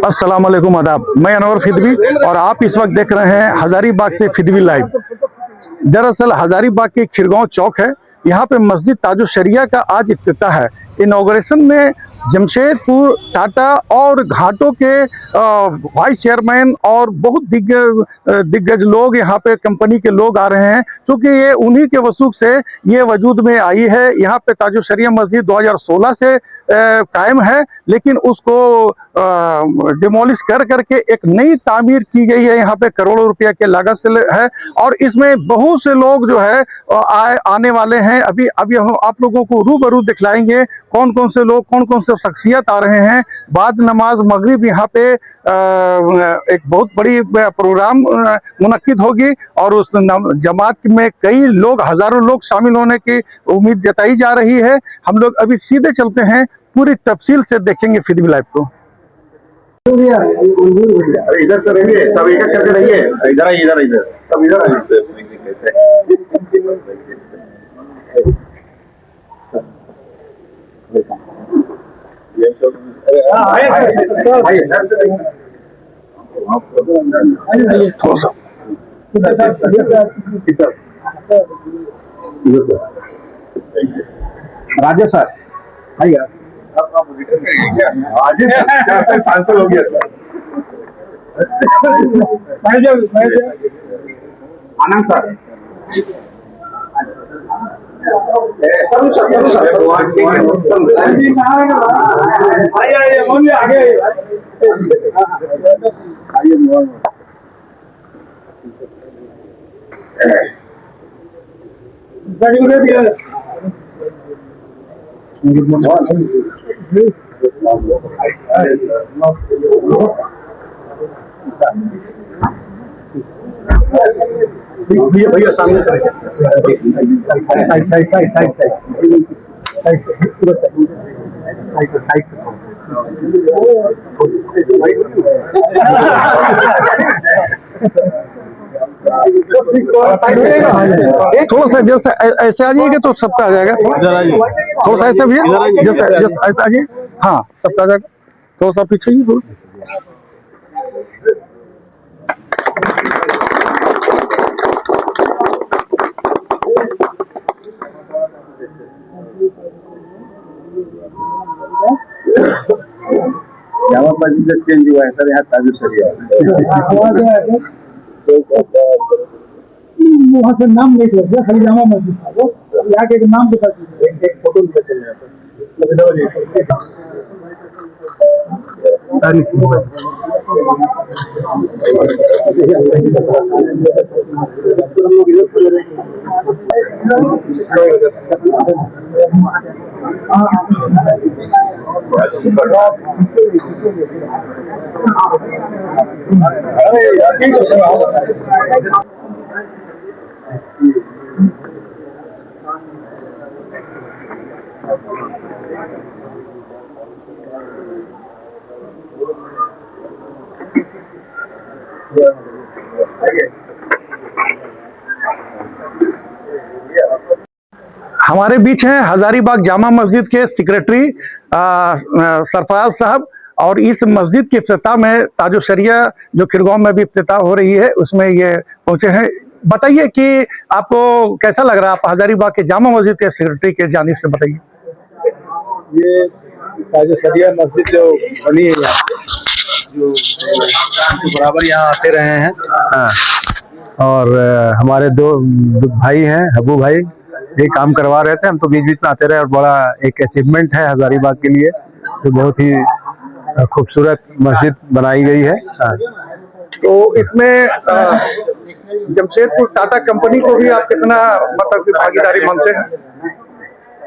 अस्सलाम वालेकुम, आदाब। मैं अनवर फिदवी और आप इस वक्त देख रहे हैं हजारीबाग से फिदवी लाइव। दरअसल हजारीबाग के खिरगांव चौक है, यहाँ पे मस्जिद ताजो शरिया का आज इफ्तिताह है। इनॉग्रेशन में जमशेदपुर, टाटा और घाटों के वाइस चेयरमैन और बहुत दिग्गज लोग यहाँ पे कंपनी के लोग आ रहे हैं, क्योंकि ये उन्हीं के वसूख से ये वजूद में आई है। यहाँ पे ताजो शरिया मस्जिद 2016 से कायम है, लेकिन उसको डिमोलिश कर करके एक नई तामीर की गई है। यहाँ पे करोड़ों रुपया के लागत से है और इसमें बहुत से लोग जो है आने वाले हैं। अभी हम आप लोगों को रूबरू दिखलाएंगे कौन कौन से लोग, कौन कौन से शख्सियत आ रहे हैं। बाद नमाज मगरिब यहाँ पे एक बहुत बड़ी प्रोग्राम मुनक्किद होगी और उस जमात में कई लोग, हजारों लोग शामिल होने की उम्मीद जताई जा रही है। हम लोग अभी सीधे चलते हैं, पूरी तफसील से देखेंगे फिदवी लाइव को। इधर से रहिए, सब एक करके रहिए। इधर आइए, इधर इधर सब इधर आइए। राजेश सर आइए। आज 500 हो गया। आनंद सर भैया सामने थोड़ा सा जैसे ऐसे आ जाइएगा तो सबका आ जाएगा। थोड़ा सा ऐसे भी जैसे ऐसे आ जाइए। हाँ, सबका आ जाएगा। थोड़ा सा पीछे ही जामा मस्जिद चेंज हुआ है सर, यहाँ ताजो शरिया वहाँ से नाम नहीं लग गया, खाली जामा मस्जिद था वो। यहाँ के नाम बता दीजिए, एक फोटो भी चल रहा हमारे बीच हैं हजारीबाग जामा मस्जिद के सेक्रेटरी सरफराज साहब, और इस मस्जिद के इफ्तिताह में ताजो शरिया जो खिरगांव में भी इफ्तिताह हो रही है उसमें ये पहुंचे हैं। बताइए कि आपको कैसा लग रहा है, आप हजारीबाग के जामा मस्जिद के सेक्रेटरी के जानिब से बताइए। ये ताजो शरिया मस्जिद जो बनी है यहाँ जो बराबर यहाँ आते रहे हैं। हाँ, और हमारे दो भाई हैं, हबू भाई, ये काम करवा रहे थे, हम तो बीच बीच में आते रहे और बड़ा एक अचीवमेंट है हजारीबाग के लिए। तो बहुत ही खूबसूरत मस्जिद बनाई गई है। तो इसमें जमशेदपुर टाटा कंपनी को भी आप कितना मतलब भागीदारी मानते हैं?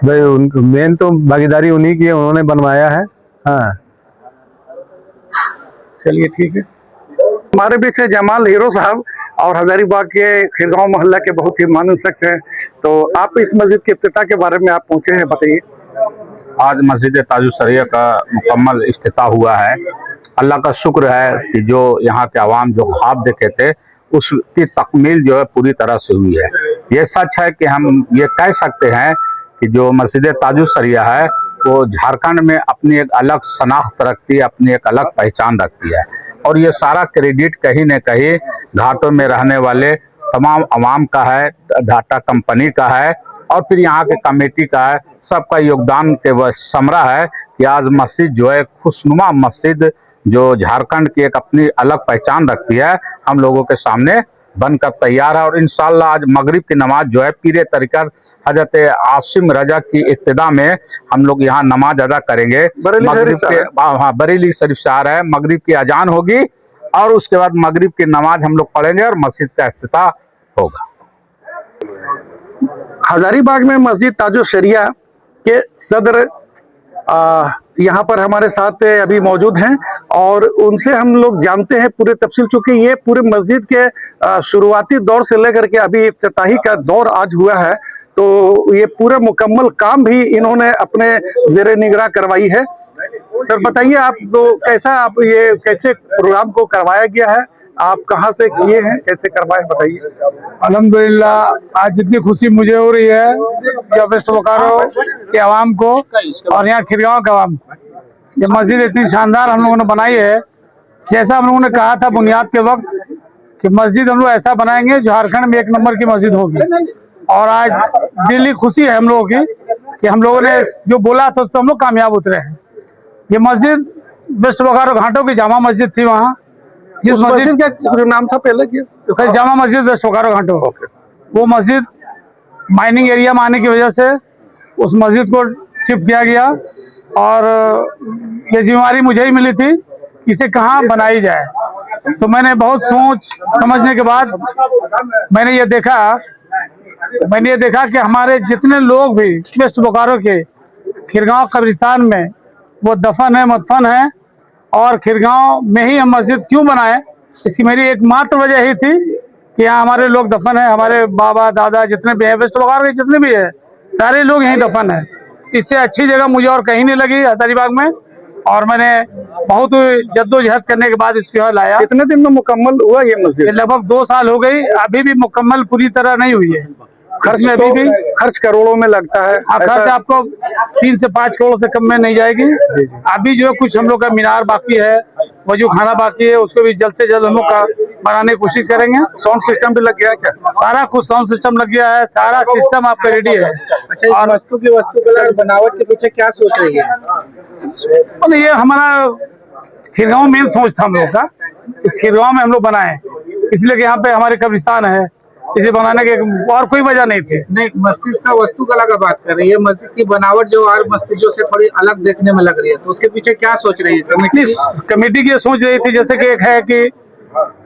भाई मेन तो भागीदारी उन्हीं की है, उन्होंने बनवाया है। हाँ, चलिए ठीक है। हमारे बीच है जमाल हीरो साहब और हजारीबाग के खिरगांव मोहल्ला के बहुत ही मानूस शख्स हैं। तो आप इस मस्जिद के इफ्तिताह के बारे में आप पहुंचे हैं, बताइए। आज मस्जिद ताजो शरिया का मुकम्मल इफ्तिताह हुआ है। अल्लाह का शुक्र है कि जो यहाँ के अवाम जो ख्वाब देखे थे उसकी तकमील जो है पूरी तरह से हुई है। ये सच है कि हम ये कह सकते हैं कि जो मस्जिद ताजो शरिया है वो झारखंड में अपनी एक अलग शनाख्त रखती है, अपनी एक अलग पहचान रखती है। और ये सारा क्रेडिट कहीं न कहीं घाटों में रहने वाले तमाम अवाम का है, टाटा कंपनी का है और फिर यहाँ के कमेटी का है। सबका योगदान के वह समरा है कि आज मस्जिद जो है खुशनुमा मस्जिद जो झारखंड की एक अपनी अलग पहचान रखती है, हम लोगों के सामने बनकर तैयार है। और इंशाअल्लाह आज मगरिब की नमाज जो है पीरे तरीक़त हजरत आसिम रजा की इब्तिदा में हम लोग यहाँ नमाज अदा करेंगे। मगरिब के बरेली शरीफ से आ रहा है, मगरिब की अजान होगी और उसके बाद मगरिब की नमाज हम लोग पढ़ेंगे और मस्जिद का इफ्तिताह होगा। हजारीबाग में मस्जिद ताजो शरिया के सदर यहाँ पर हमारे साथ अभी मौजूद हैं और उनसे हम लोग जानते हैं पूरे तफसील, चूंकि ये पूरे मस्जिद के शुरुआती दौर से लेकर के अभी इफ्तिताही का दौर आज हुआ है, तो ये पूरा मुकम्मल काम भी इन्होंने अपने ज़ेरे निगरान करवाई है। सर बताइए आप तो कैसे प्रोग्राम को करवाया गया है, आप कहाँ से किए हैं, कैसे करवाए बताइए। अल्हम्दुलिल्लाह आज जितनी खुशी मुझे हो रही है कि वेस्ट बोकारो के आवाम को और यहाँ खिरगांव के आवाम को, ये मस्जिद इतनी शानदार हम लोगों ने बनाई है। जैसा हम लोगों ने कहा था बुनियाद के वक्त कि मस्जिद हम लोग ऐसा बनाएंगे झारखंड में 1 नंबर की मस्जिद होगी, और आज दिली खुशी है हम लोगों की कि हम लोगों ने जो बोला था उस पर हम लोग कामयाब उतरे हैं। ये मस्जिद वेस्ट बोकारो घाटों की जामा मस्जिद थी, वहाँ जिस मस्जिद का जो नाम था पहले की जामा मस्जिद वेस्ट बोकारो घाटों, वो मस्जिद माइनिंग एरिया में आने की वजह से उस मस्जिद को शिफ्ट किया गया और ये जिम्मेवारी मुझे ही मिली थी कि इसे कहाँ बनाई जाए। तो मैंने बहुत सोच समझने के बाद मैंने ये देखा कि हमारे जितने लोग भी वेस्ट बोकारो के खिरगांव कब्रिस्तान में वो दफन है, मदफन है, और खिरगांव में ही हम मस्जिद क्यों बनाएं, इसकी मेरी एकमात्र वजह यही थी कि यहाँ हमारे लोग दफन है, हमारे बाबा दादा जितने भी हैं वेस्ट बोकारो के जितने भी है सारे लोग यहीं दफन है। इससे अच्छी जगह मुझे और कहीं नहीं लगी हजारीबाग में, और मैंने बहुत जद्दोजहद करने के बाद इसको यहाँ लाया। कितने दिन में मुकम्मल हुआ ये मस्जिद? लगभग 2 साल हो गई, अभी भी मुकम्मल पूरी तरह नहीं हुई है। खर्च में अभी भी खर्च करोड़ों में लगता है। खर्च आपको 3 से 5 करोड़ से कम में नहीं जाएगी। अभी जो कुछ हम लोग का मीनार बाकी है, वजू खाना बाकी है, उसको भी जल्द से जल्द हम लोग का बनाने की कोशिश करेंगे। साउंड सिस्टम भी लग गया है क्या? सारा कुछ साउंड सिस्टम लग गया है, सारा सिस्टम आपका रेडी है। अच्छा, और वास्तुकला बनावट के पीछे क्या सोच रही है? मतलब ये हमारा खिरगांव मेन सोच था हम लोग का, इस खिरगांव में हम लोग बनाए, इसलिए कि यहाँ पे हमारे कब्रिस्तान है, इसे बनाने के और कोई वजह नहीं थी। नहीं, मस्जिद का वास्तुकला का बात कर रही है, मस्जिद की बनावट जो और मस्जिदों से थोड़ी अलग देखने में लग रही है, तो उसके पीछे क्या सोच रही है कमेटी की? सोच रही थी जैसे कि एक है कि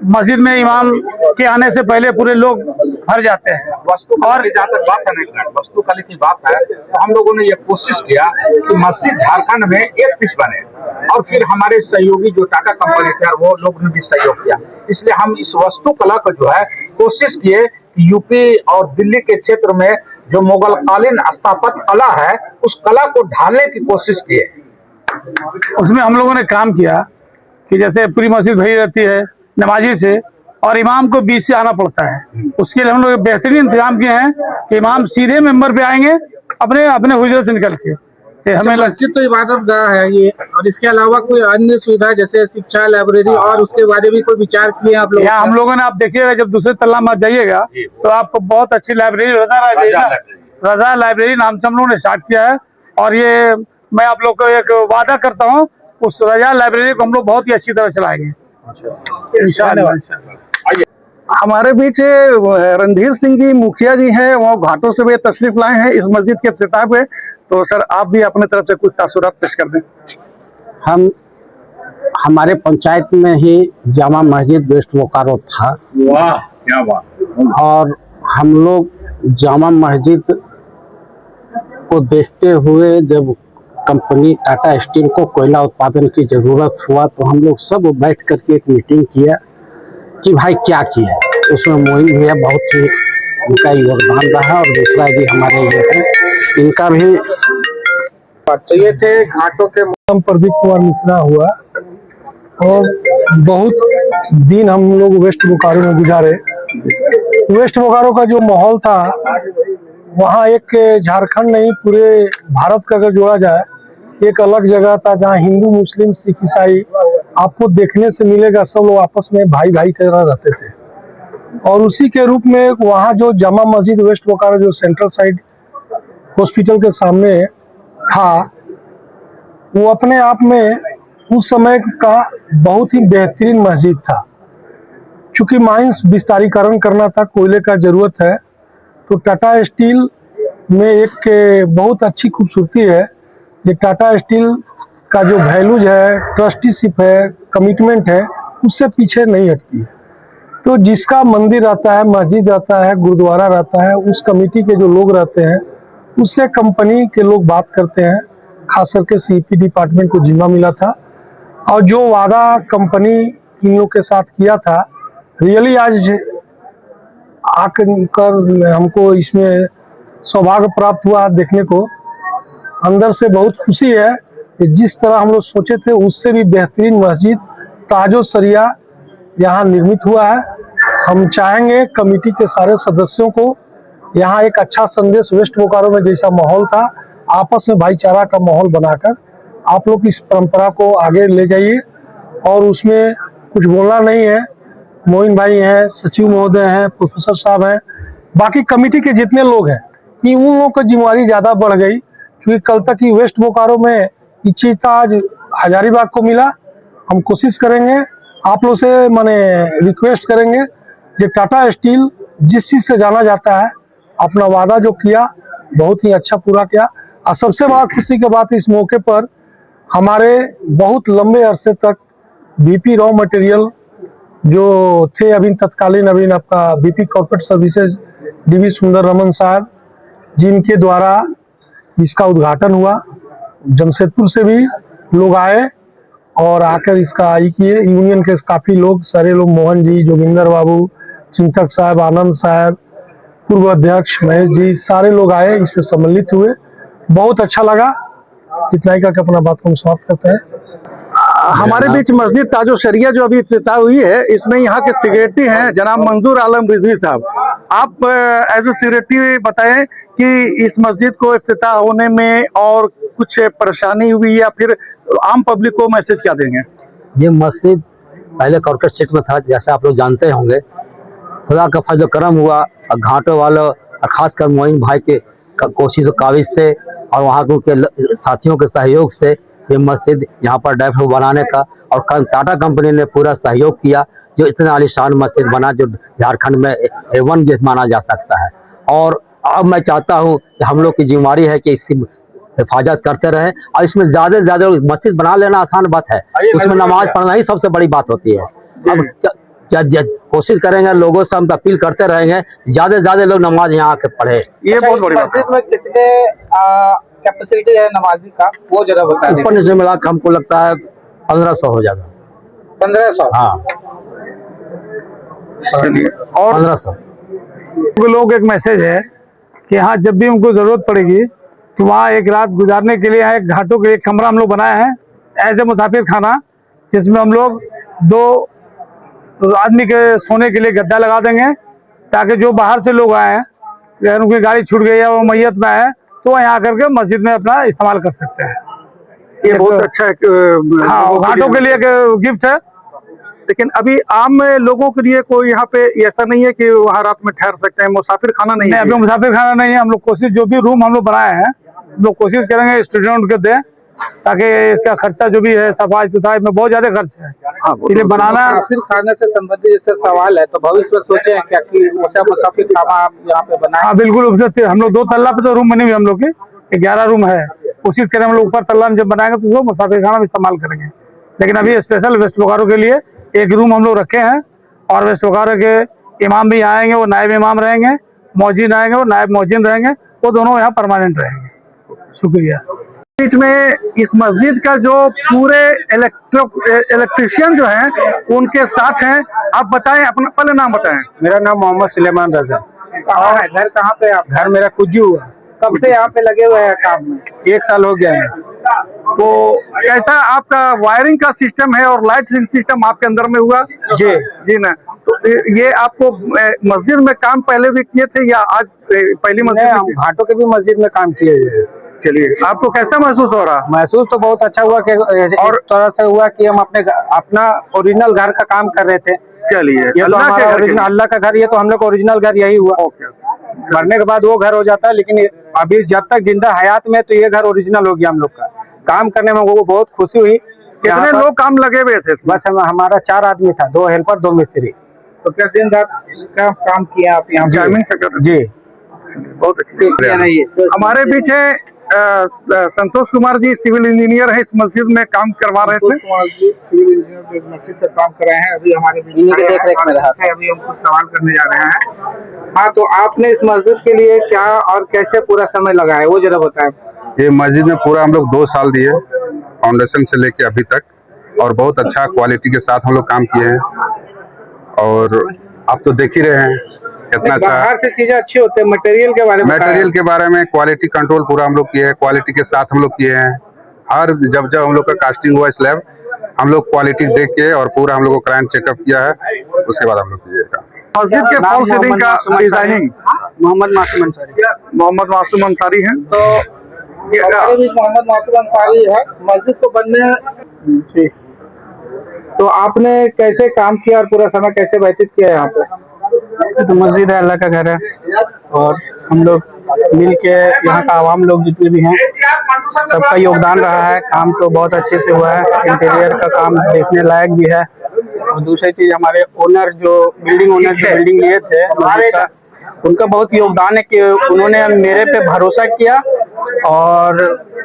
मस्जिद में इमाम के आने से पहले पूरे लोग भर जाते हैं, और जहाँ तक बात है वास्तुकला की बात है, तो हम लोगों ने ये कोशिश किया कि मस्जिद झारखंड में एक पीस बने, और फिर हमारे सहयोगी जो टाटा कंपनी थे वो लोग ने भी सहयोग किया। इसलिए हम इस वास्तुकला को जो है कोशिश किए कि यूपी और दिल्ली के क्षेत्र में जो मुगल कालीन स्थापत्य कला है उस कला को ढालने की कोशिश किए। उसमें हम लोगों ने काम किया कि जैसे पूरी मस्जिद भरी रहती है नमाजी से, और इमाम को बीच से आना पड़ता है। उसके लिए हम लोग बेहतरीन इंतजाम किए हैं कि इमाम सीधे मेंबर पे आएंगे अपने हुजरे से निकल के। हमें मस्जिद तो इबादत गाह है ये, और इसके अलावा कोई अन्य सुविधा जैसे शिक्षा, लाइब्रेरी और उसके बारे में कोई विचार किए आप लोग? हम लोगों ने, आप देखिएगा जब दूसरे तल्ला में जाइएगा तो आपको बहुत अच्छी लाइब्रेरी रजा लाइब्रेरी नाम से हम लोगों ने स्टार्ट किया है, और ये मैं आप लोग को एक वादा करता हूँ उस रजा लाइब्रेरी को हम लोग बहुत ही अच्छी तरह चलाएंगे इंशाअल्लाह। हमारे बीच रणधीर सिंह जी मुखिया जी हैं, वो घाटों से भी तशरीफ लाए हैं इस मस्जिद के इफ्तिताह पे, तो सर आप भी अपने तरफ से कुछ तासुरात पेश कर दें। हमारे पंचायत में ही जामा मस्जिद वेस्ट बोकारो था। वाह क्या बात। और हम लोग जामा मस्जिद को देखते हुए जब कंपनी टाटा स्टील को कोयला उत्पादन की जरूरत हुआ तो हम लोग सब बैठ करके एक मीटिंग किया कि भाई क्या किया। उसमें मोइन भैया बहुत ही उनका योगदान रहा, और दूसरा जी हमारे ये है इनका भी। तो ये थे घाटों के प्रदीप कुमार मिश्रा हुआ, और बहुत दिन हम लोग वेस्ट बोकारो में गुजारे। वेस्ट बोकारो का जो माहौल था वहाँ एक झारखंड नहीं पूरे भारत का अगर जोड़ा जाए एक अलग जगह था जहाँ हिंदू मुस्लिम सिख ईसाई आपको देखने से मिलेगा, सब लोग आपस में भाई भाई की तरह रहते थे। और उसी के रूप में वहाँ जो जामा मस्जिद वेस्ट बोकारो जो सेंट्रल साइड हॉस्पिटल के सामने था, वो अपने आप में उस समय का बहुत ही बेहतरीन मस्जिद था। चूँकि माइंस विस्तारीकरण करना था, कोयले का ज़रूरत है, तो टाटा स्टील में एक बहुत अच्छी खूबसूरती है। ये टाटा स्टील का जो वैल्यूज है, ट्रस्टीशिप है, कमिटमेंट है, उससे पीछे नहीं हटती। तो जिसका मंदिर रहता है, मस्जिद रहता है, गुरुद्वारा रहता है, उस कमेटी के जो लोग रहते हैं उससे कंपनी के लोग बात करते हैं। खास करके सीपी डिपार्टमेंट को जिम्मा मिला था और जो वादा कंपनी इन लोग के साथ किया था, रियली आज आकर हमको इसमें सौभाग्य प्राप्त हुआ देखने को। अंदर से बहुत खुशी है कि जिस तरह हम लोग सोचे थे उससे भी बेहतरीन मस्जिद ताजो सरिया यहाँ निर्मित हुआ है। हम चाहेंगे कमेटी के सारे सदस्यों को यहाँ एक अच्छा संदेश वेस्ट बोकारो में जैसा माहौल था, आपस में भाईचारा का माहौल बनाकर आप लोग इस परंपरा को आगे ले जाइए। और उसमें कुछ बोलना नहीं है, मोइन भाई हैं, सचिव महोदय हैं, प्रोफेसर साहब हैं, बाकी कमेटी के जितने लोग हैं, कि उन लोगों की जिम्मेवारी ज़्यादा बढ़ गई। क्योंकि कल तक ही वेस्ट बोकारो में ये चीज़ था, आज हजारीबाग को मिला। हम कोशिश करेंगे, आप लोग से मैंने रिक्वेस्ट करेंगे कि टाटा स्टील जिस चीज़ से जाना जाता है, अपना वादा जो किया बहुत ही अच्छा पूरा किया। और सबसे बड़ा खुशी की बात, इस मौके पर हमारे बहुत लंबे अरसे तक बीपी रॉ मटेरियल जो थे अभी तत्कालीन आपका बीपी कॉर्पोरेट सर्विसेज डीवी सुंदर रमन साहब, जिनके द्वारा इसका उद्घाटन हुआ। जमशेदपुर से भी लोग आए और आकर इसका किए। यूनियन के काफ़ी लोग, सारे लोग, मोहन जी, जोगिंदर बाबू, चिंतक साहब, आनंद साहब, पूर्व अध्यक्ष महेश जी, सारे लोग आए, इसमें सम्मिलित हुए। बहुत अच्छा लगा। इतना ही करके अपना बात को हम समाप्त करते हैं। हमारे बीच मस्जिद ताजो शरिया जो अभी इफ्तिताह हुई है, इसमें यहाँ के सेक्रेटरी हैं जनाब मंजूर आलम रिजवी साहब। आप एज ए सेक्रेटरी बताएं कि इस मस्जिद को इफ्तिताह होने में और कुछ परेशानी हुई या फिर आम पब्लिक को मैसेज क्या देंगे? ये मस्जिद पहले कॉर्पोरेट सेट में था, जैसे आप लोग जानते होंगे। खुदा का फजल करम हुआ, घाटों वालों और खासकर मोइन भाई के कोशिश और काविश से और वहाँ के साथियों के सहयोग से ये मस्जिद यहाँ पर डेवलप बनाने का, और टाटा कंपनी ने पूरा सहयोग किया, जो इतना आलीशान मस्जिद बना जो झारखंड में A1 माना जा सकता है। और अब मैं चाहता हूँ कि हम लोग की जिम्मेवारी है कि इसकी हिफाजत करते रहें, और इसमें ज़्यादा से ज़्यादा मस्जिद बना लेना आसान बात है, उसमें नमाज पढ़ना ही सबसे बड़ी बात होती है। अब कोशिश करेंगे, लोगों से हम अपील करते रहेंगे, ज़्यादा से ज़्यादा लोग नमाज यहाँ आके पढ़े। ये बहुत बड़ी बात है। में कितने कैपेसिटी है नमाजी का, वो जरा बता दें। ऊपर नीचे मिला हमको लगता है 1500 हो जाएगा। 1500? हाँ, और 1500 लोग एक मैसेज है कि हाँ, जब भी उनको जरूरत पड़ेगी तो वहाँ एक रात गुजारने के लिए एक घाटों के एक कमरा हम लोग बनाए हैं ऐसे मुसाफिर खाना, जिसमें हम लोग 2 आदमी के सोने के लिए गद्दा लगा देंगे, ताकि जो बाहर से लोग आए हैं, अगर उनकी गाड़ी छूट गई या वो मैयत में है, तो यहाँ आकर के मस्जिद में अपना इस्तेमाल कर सकते हैं। ये बहुत अच्छा है। हाँ, घाटों के लिए गिफ्ट है। लेकिन अभी आम लोगों के लिए कोई यहाँ पे ऐसा नहीं है कि वहाँ रात में ठहर सकते हैं, मुसाफिर खाना नहीं है। अभी मुसाफिर खाना नहीं है। हम लोग कोशिश, जो भी रूम हम लोग बनाए हैं, हम लोग कोशिश करेंगे स्टूडेंट को दें, ताकि इसका खर्चा जो भी है, सफाई सुथराई में बहुत ज्यादा खर्च है। इसलिए बनाना। मुसाफिर खाने से संबंधित जैसे सवाल है, तो भविष्य में सोचे हैं क्या कि मुसाफिर खाना आप यहाँ पे बनाए? हाँ बिल्कुल, हम लोग 2 तल्ला पे तो रूम बनी हुई हम लोग की 11 रूम है। कोशिश करें हम लोग ऊपर तल्ला में जब बनाएंगे तो उसको मुसाफिर खाना इस्तेमाल करेंगे। लेकिन अभी स्पेशल वेस्ट बोकारो के लिए एक रूम हम लोग रखे हैं, और वेस्ट बोकारो के इमाम भी आएंगे, वो नायब इमाम रहेंगे, मौजिन आएंगे, वो नायब मौजिन रहेंगे, वो दोनों यहाँ परमानेंट रहेंगे। शुक्रिया। बीच में इस मस्जिद का जो पूरे इलेक्ट्रिशियन जो हैं उनके साथ हैं। आप बताएं, अपना पहले नाम बताएं। मेरा नाम मोहम्मद सुलेमान रजा। कहाँ है घर? कहाँ पे आप? घर मेरा कुज्जू हुआ। कब से यहाँ पे लगे हुए हैं काम में? 1 साल हो गया है। तो कैसा आपका वायरिंग का सिस्टम है और लाइट सिस्टम आपके अंदर में हुआ? जी ना। तो ये आपको मस्जिद में काम पहले भी किए थे या आज पहली मस्जिद? हम घाटों के भी मस्जिद में काम किए हुए हैं। चलिए, आपको कैसा महसूस हो रहा? महसूस तो बहुत अच्छा हुआ कि और तरह से हुआ कि हम अपना ओरिजिनल घर का काम कर रहे थे। चलिए, ये तो हमारा ओरिजिनल अल्लाह का घर, ये तो हम लोग का ओरिजिनल घर यही हुआ। मरने के बाद वो घर हो जाता है, लेकिन अभी जब तक जिंदा हयात में तो ये घर ओरिजिनल हो गया हम लोग का। काम करने में वो बहुत खुशी हुई। कितने लोग काम लगे हुए थे? बस हमारा 4 आदमी था, 2 हेल्पर 2 मिस्त्री। तो क्या दिन रात का काम किया आप यहाँ? जामिन सेक्रेटरी जी, बहुत अच्छी। हमारे बीच है संतोष कुमार जी, सिविल इंजीनियर है, इस मस्जिद में काम करवा रहे थे। सिविल इंजीनियर जो मस्जिद का काम कर रहे हैं, अभी हमारे बीच में देख-रेख में रहा है। अभी हम कुछ सवाल करने जा रहे हैं। हाँ, तो आपने इस मस्जिद के लिए क्या और कैसे पूरा समय लगाया, वो जरा बताएं। ये मस्जिद में पूरा हम लोग 2 साल दिए, फाउंडेशन से लेके अभी तक, और बहुत अच्छा क्वालिटी के साथ हम लोग काम किए हैं। और आप तो देख ही रहे हैं कितना अच्छा। बाहर से चीजें अच्छी होती है, मटेरियल के बारे में क्वालिटी कंट्रोल पूरा हम लोग किए हैं, क्वालिटी के साथ हम लोग किए हैं। हर जब हम लोग का कास्टिंग हुआ स्लैब, हम लोग क्वालिटी देख के और पूरा हम लोग को क्लाइंट चेकअप किया है, उसके बाद हम लोग किएगा। मस्जिद के फॉल सीलिंग का डिजाइनिंग मोहम्मद मासूम अंसारी हैं। तो हमारे बीच मोहम्मद मासूम अंसारी है। मस्जिद को बनने तो आपने कैसे काम किया और पूरा समय कैसे व्यतीत किया यहाँ पे? तो मस्जिद है, अल्लाह का घर है, और हम लोग मिल के यहाँ का आवाम लोग जितने भी हैं सबका योगदान रहा है। काम तो बहुत अच्छे से हुआ है, इंटीरियर का काम देखने लायक भी है। और दूसरी चीज, हमारे ओनर जो बिल्डिंग लिए थे मस्जिद का, उनका बहुत योगदान है कि उन्होंने मेरे पे भरोसा किया और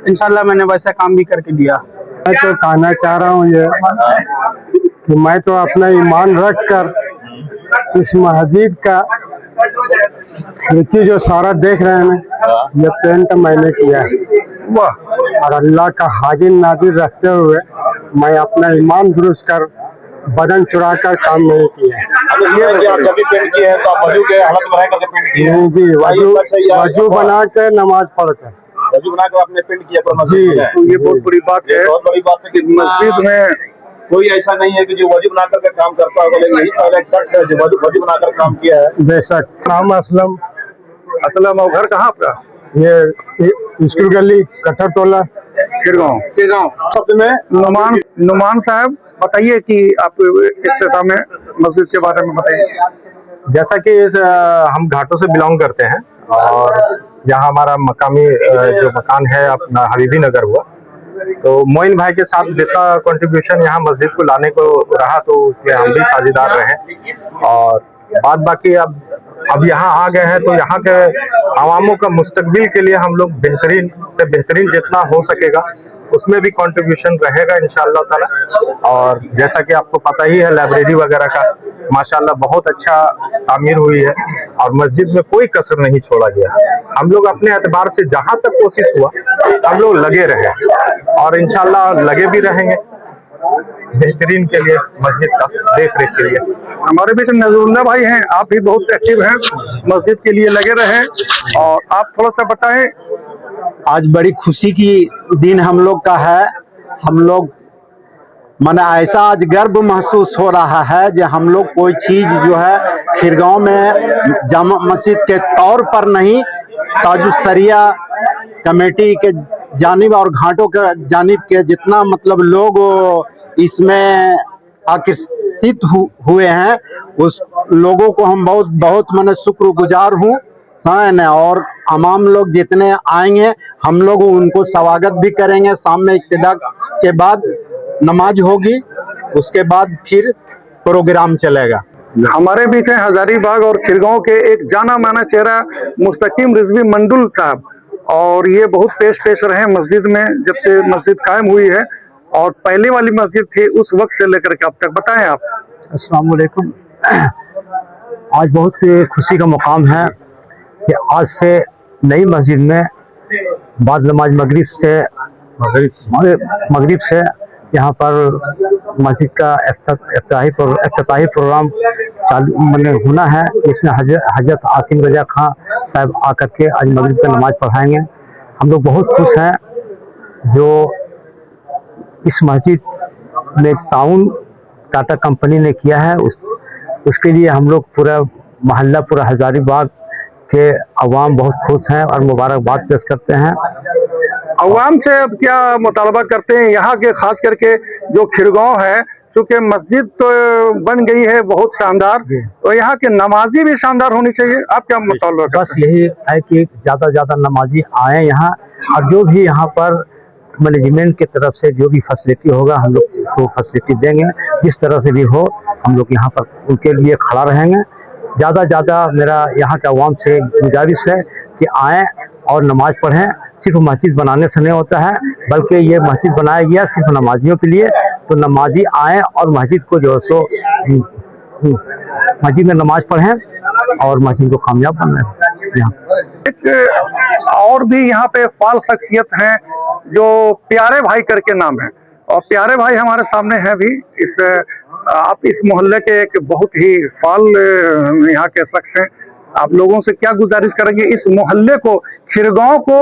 इंशाल्लाह मैंने वैसा काम भी करके दिया। मैं तो कहना चाह रहा हूँ ये कि मैं तो अपना ईमान रख कर इस मस्जिद का खिड़की जो सारा देख रहे हैं ना, ये पेंट मैंने किया है। और अल्लाह का हाजिर नाजिर रखते हुए मैं अपना ईमान दुरुस्त कर बदन चुरा कर काम नहीं किया है। जी, वजू बना के नमाज पढ़ कर आपने पेंट किया जी। तो ये बहुत बड़ी बात है। बहुत बड़ी बात है कि मस्जिद में कोई ऐसा नहीं है कि जो वजू बना करके काम करता होगा, लेकिन यही पहला एक शख्स है जो वजू बनाकर काम किया है। बेशक। नाम असलम। और घर कहाँ आपका? ये स्कूल गली, कट्टर टोला, खिरगांव। शब्द में नुमान साहब, बताइए कि आप इफ्तिताह में मस्जिद के बारे में बताइए। जैसा कि हम घाटों से बिलोंग करते हैं और यहाँ हमारा मकामी जो मकान है अपना हबीबी नगर हुआ, तो मोइन भाई के साथ जितना कंट्रीब्यूशन यहाँ मस्जिद को लाने को रहा तो उसमें हम भी साझेदार रहे। और बाद बाकी अब यहाँ आ गए हैं तो यहाँ के आवामों का मुस्तकबिल के लिए हम लोग बेहतरीन से बेहतरीन जितना हो सकेगा उसमें भी कंट्रीब्यूशन रहेगा इंशाअल्लाह ताला। और जैसा कि आपको पता ही है, लाइब्रेरी वगैरह का माशाअल्लाह बहुत अच्छा तामीर हुई है और मस्जिद में कोई कसर नहीं छोड़ा गया। हम लोग अपने एतबार से जहाँ तक कोशिश हुआ हम लोग लगे रहे और इंशाअल्लाह लगे भी रहेंगे बेहतरीन के लिए, मस्जिद का देख रेख के लिए। हमारे बीच नजरुल्लाह भाई हैं, आप भी बहुत एक्टिव हैं, मस्जिद के लिए लगे रहे, और आप थोड़ा सा बताएं। आज बड़ी खुशी की दिन हम लोग का है। हम लोग माने ऐसा आज गर्व महसूस हो रहा है जो हम लोग कोई चीज जो है खिरगांव में जामा मस्जिद के तौर पर नहीं, ताजुस्सरिया कमेटी के जानिब और घाटों के जानिब के जितना मतलब लोग इसमें आकर्षित हुए हैं, उस लोगों को हम बहुत मैंने शुक्रगुजार हूँ। और तमाम लोग जितने आएंगे हम लोग उनको स्वागत भी करेंगे। शाम में इब्तिदा के बाद नमाज होगी, उसके बाद फिर प्रोग्राम चलेगा। हमारे बीच हैं हजारीबाग और खिरगांव के एक जाना माना चेहरा मुस्तकीम रिजवी मंडुल साहब, और ये बहुत पेश रहे मस्जिद में जब से मस्जिद कायम हुई है, और पहले वाली मस्जिद थी उस वक्त से लेकर के अब तक। बताएं आप। अस्सलाम वालेकुम। आज बहुत खुशी का मुकाम है कि आज से नई मस्जिद में बाद नमाज मगरिब से यहाँ पर मस्जिद का इफ्तिताही प्रोग्राम चालू होना है। इसमें हजरत आसिम रजा खां साहब आकर के आज मगरिब का नमाज पढ़ाएंगे। हम लोग बहुत खुश हैं जो इस मस्जिद में ताउन टाटा कंपनी ने किया है, उसके लिए हम लोग पूरा मोहल्ला पूरा हजारीबाग के अवाम बहुत खुश हैं और मुबारकबाद पेश करते हैं। अवाम से अब क्या मुतालबा करते हैं? यहाँ के खास करके जो खिरगांव है, क्योंकि मस्जिद तो बन गई है बहुत शानदार, तो यहाँ के नमाजी भी शानदार होनी चाहिए। आप क्या मुतालबा करते बस यही है कि ज़्यादा से ज़्यादा नमाजी आए यहाँ, और जो भी यहाँ पर मैनेजमेंट की तरफ से जो भी फैसिलिटी होगा हम लोग उसको फैसिलिटी देंगे। जिस तरह से भी हो हम लोग यहाँ पर उनके लिए खड़ा रहेंगे। ज़्यादा से ज़्यादा मेरा यहाँ के अवाम से गुजारिश है कि आएँ और नमाज पढ़ें। सिर्फ मस्जिद बनाने से नहीं होता है, बल्कि ये मस्जिद बनाया गया सिर्फ नमाजियों के लिए, तो नमाजी आएँ और मस्जिद को जो है सो मस्जिद में नमाज पढ़ें और मस्जिद को कामयाब बनाएं। एक और भी यहाँ पे फाल शख्सियत हैं जो प्यारे भाई करके नाम है, और प्यारे भाई हमारे सामने हैं भी। आप इस मोहल्ले के एक बहुत ही फाल यहाँ के शख्स हैं। आप लोगों से क्या गुजारिश करेंगे इस मोहल्ले को, खिरगांव को?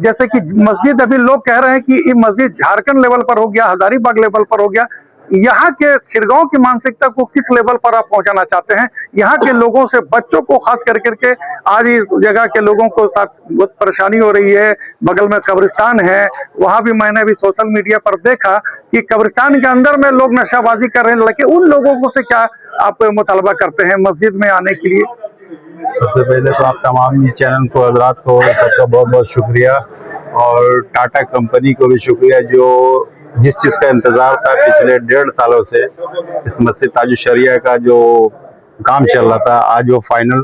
जैसे कि मस्जिद अभी लोग कह रहे हैं कि ये मस्जिद झारखंड लेवल पर हो गया, हजारीबाग लेवल पर हो गया, यहाँ के खिरगांव की मानसिकता को किस लेवल पर आप पहुंचाना चाहते हैं? यहाँ के लोगों से, बच्चों को खास करके आज इस जगह के लोगों को साथ बहुत परेशानी हो रही है। बगल में कब्रिस्तान है, वहां भी मैंने भी सोशल मीडिया पर देखा कि कब्रिस्तान के अंदर में लोग नशाबाजी कर रहे हैं। लेकिन उन लोगों को से क्या आप मुतालबा करते हैं मस्जिद में आने के लिए? सबसे पहले तो आप तमाम चैनल को, हजरात को सबका बहुत बहुत शुक्रिया, और टाटा कंपनी को भी शुक्रिया जो जिस चीज़ का इंतज़ार था पिछले 1.5 सालों से, इस मस्जिद ताजुश शरिया का जो काम चल रहा था, आज वो फाइनल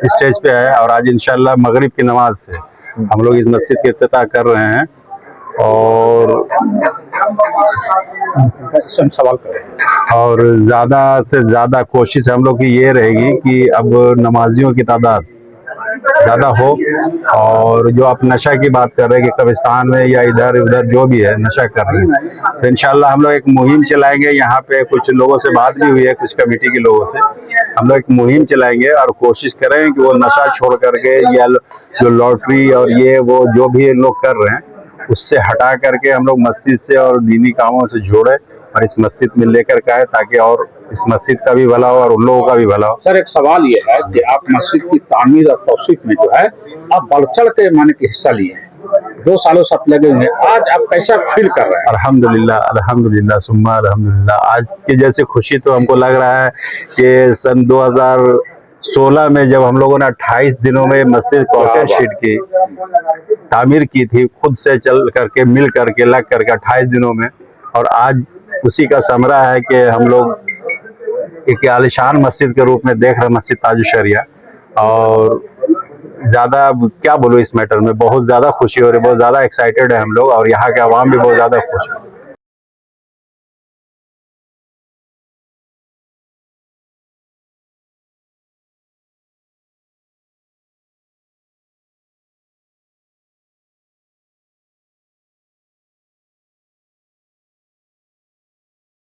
स्टेज पे है। और आज इंशाल्लाह मगरिब की नमाज से हम लोग इस मस्जिद के इफ्तिताह कर रहे हैं। और सवाल करें, और ज़्यादा से ज़्यादा कोशिश हम लोग की ये रहेगी कि अब नमाजियों की तादाद ज़्यादा हो। और जो आप नशा की बात कर रहे हैं कि कब्रिस्तान में या इधर उधर जो भी है नशा कर रहे हैं, तो इंशाल्लाह हम लोग एक मुहिम चलाएंगे। यहाँ पे कुछ लोगों से बात भी हुई है, कुछ कमेटी के लोगों से। हम लोग एक मुहिम चलाएंगे और कोशिश करें कि वो नशा छोड़ करके या जो लॉटरी और ये वो जो भी लोग कर रहे हैं उससे हटा करके हम लोग मस्जिद से और दीनी कामों से जोड़े और इस मस्जिद में लेकर के आए, ताकि और इस मस्जिद का भी भला हो और उन लोगों का भी भला हो। सर एक सवाल ये है कि आप मस्जिद की तामीर और तौसीफ में जो है आप बढ़ चढ़ के माने कि हिस्सा लिए हैं, 2 सालों से आप लगे हुए हैं, आज आप कैसा फील कर रहे हैं? अल्हम्दुलिल्लाह, अल्हम्दुलिल्लाह सुम्मा अल्हम्दुलिल्लाह। आज की जैसे खुशी तो हमको लग रहा है कि सन 2016 में जब हम लोगों ने 28 दिनों में मस्जिद कॉर्टर शीट की तामीर की थी, खुद से चल करके मिल करके लग करके 28 दिनों में, और आज उसी का समरा है कि हम लोग एक आलिशान मस्जिद के रूप में देख रहे हैं मस्जिद ताजुश शरिया। और ज़्यादा क्या बोलूँ इस मैटर में, बहुत ज़्यादा खुशी हो रही है, बहुत ज़्यादा एक्साइटेड है हम लोग, और यहाँ के अवाम भी बहुत ज़्यादा खुश है।